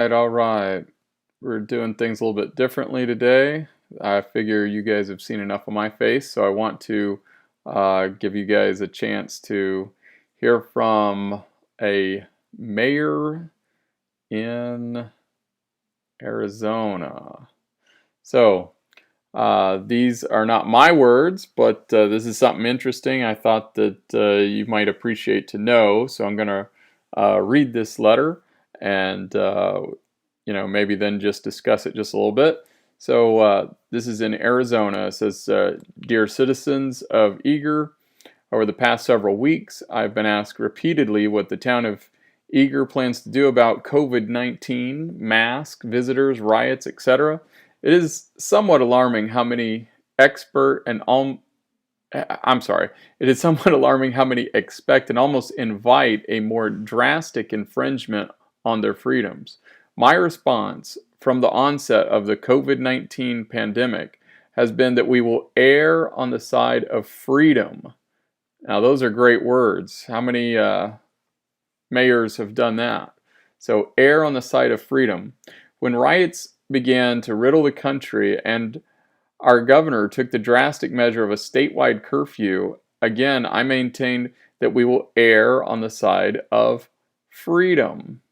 All right. We're doing things a little bit differently today. I figure you guys have seen enough of my face, so I want to give you guys a chance to hear from a mayor in Arizona. So, these are not my words, but this is something interesting I thought that you might appreciate to know. So I'm going to read this letter and, maybe then just discuss it just a little bit. So this is in Arizona. It says, Dear citizens of Eagar, over the past several weeks, I've been asked repeatedly what the town of Eagar plans to do about COVID-19, masks, visitors, riots, etc. It is somewhat alarming how many expert and I'm sorry. It is somewhat alarming how many expect and almost invite a more drastic infringement on their freedoms. My response from the onset of the COVID-19 pandemic has been that we will err on the side of freedom. Now, those are great words. How many mayors have done that? So, err on the side of freedom. When riots began to riddle the country and our governor took the drastic measure of a statewide curfew, again, I maintain that we will err on the side of freedom.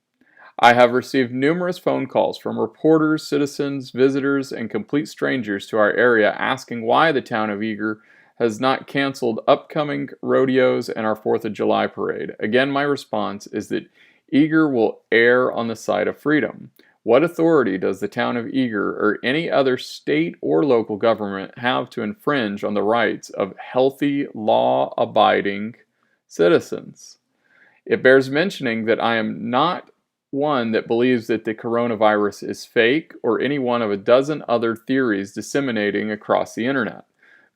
I have received numerous phone calls from reporters, citizens, visitors, and complete strangers to our area asking why the town of Eagar has not canceled upcoming rodeos and our 4th of July parade. Again, my response is that Eagar will err on the side of freedom. What authority does the town of Eagar or any other state or local government have to infringe on the rights of healthy, law-abiding citizens? It bears mentioning that I am not one that believes that the coronavirus is fake or any one of a dozen other theories disseminating across the internet.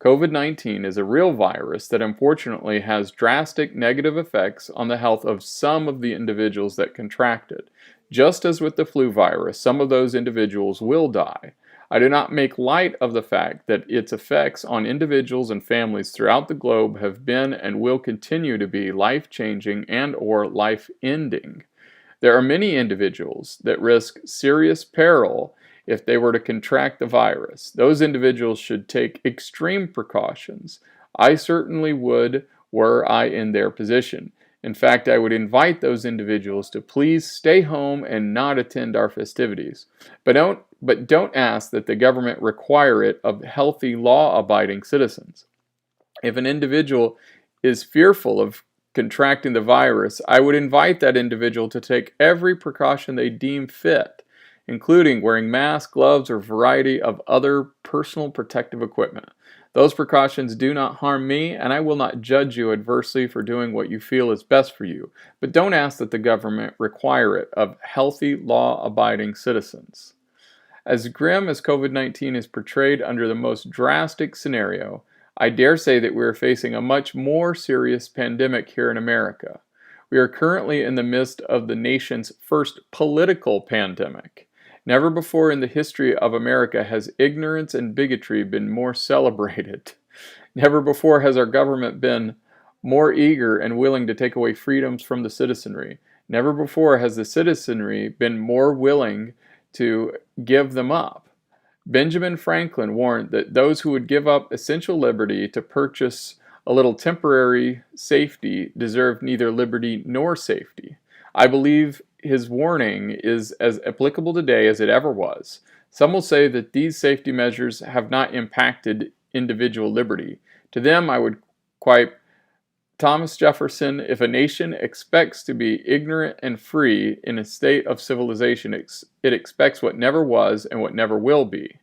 COVID-19 is a real virus that unfortunately has drastic negative effects on the health of some of the individuals that contract it. Just as with the flu virus, some of those individuals will die. I do not make light of the fact that its effects on individuals and families throughout the globe have been and will continue to be life-changing and or life-ending. There are many individuals that risk serious peril if they were to contract the virus. Those individuals should take extreme precautions. I certainly would were I in their position. In fact, I would invite those individuals to please stay home and not attend our festivities. But don't ask that the government require it of healthy, law-abiding citizens. If an individual is fearful of contracting the virus, I would invite that individual to take every precaution they deem fit, including wearing masks, gloves, or a variety of other personal protective equipment. Those precautions do not harm me, and I will not judge you adversely for doing what you feel is best for you, but don't ask that the government require it of healthy, law-abiding citizens. As grim as COVID-19 is portrayed under the most drastic scenario, I dare say that we are facing a much more serious pandemic here in America. We are currently in the midst of the nation's first political pandemic. Never before in the history of America has ignorance and bigotry been more celebrated. Never before has our government been more eager and willing to take away freedoms from the citizenry. Never before has the citizenry been more willing to give them up. Benjamin Franklin warned that those who would give up essential liberty to purchase a little temporary safety deserved neither liberty nor safety. I believe his warning is as applicable today as it ever was. Some will say that these safety measures have not impacted individual liberty. To them, I would quote Thomas Jefferson, if a nation expects to be ignorant and free in a state of civilization, it expects what never was and what never will be.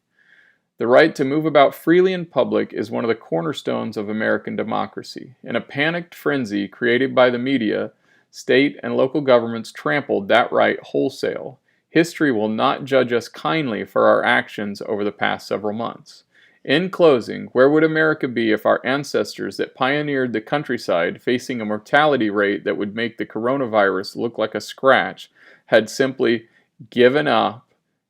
The right to move about freely in public is one of the cornerstones of American democracy. In a panicked frenzy created by the media, state and local governments trampled that right wholesale. History will not judge us kindly for our actions over the past several months. In closing, where would America be if our ancestors that pioneered the countryside, facing a mortality rate that would make the coronavirus look like a scratch, had simply given up,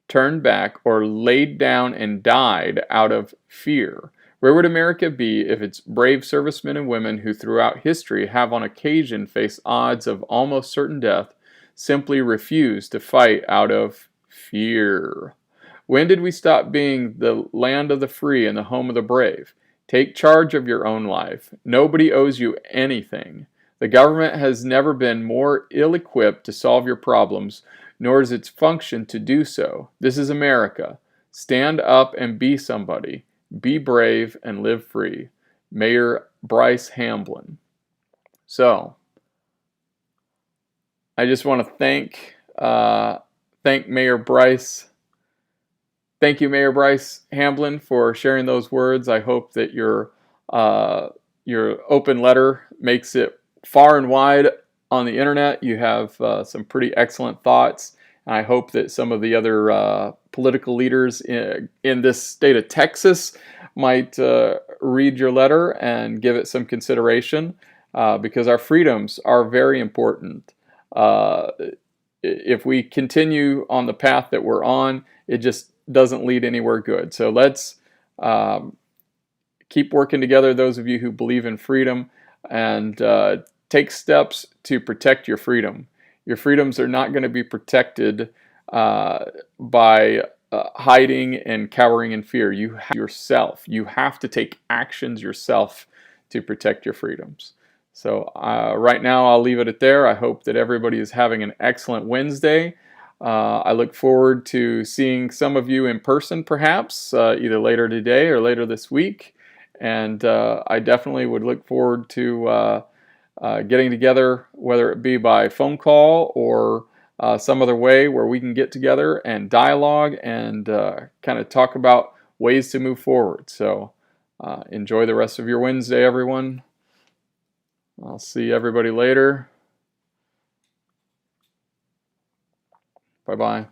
turned back, or laid down and died out of fear? Where would America be if its brave servicemen and women who throughout history have on occasion faced odds of almost certain death simply refused to fight out of fear. When did we stop being the land of the free and the home of the brave? Take charge of your own life. Nobody owes you anything. The government has never been more ill-equipped to solve your problems, nor is its function to do so. This is America. Stand up and be somebody. Be brave and live free. Mayor Bryce Hamblin. So, I just want to thank Mayor Bryce. Thank you, Mayor Bryce Hamblin, for sharing those words. I hope that your open letter makes it far and wide on the internet. You have some pretty excellent thoughts. I hope that some of the other political leaders in this state of Texas might read your letter and give it some consideration, because our freedoms are very important. If we continue on the path that we're on, it just doesn't lead anywhere good. So let's keep working together, those of you who believe in freedom, and take steps to protect your freedom. Your freedoms are not going to be protected by hiding and cowering in fear. You have to take actions yourself to protect your freedoms. So right now I'll leave it at there. I hope that everybody is having an excellent Wednesday. I look forward to seeing some of you in person, perhaps either later today or later this week. And I definitely would look forward to getting together, whether it be by phone call or some other way where we can get together and dialogue and kind of talk about ways to move forward. So enjoy the rest of your Wednesday, everyone. I'll see everybody later. Bye-bye.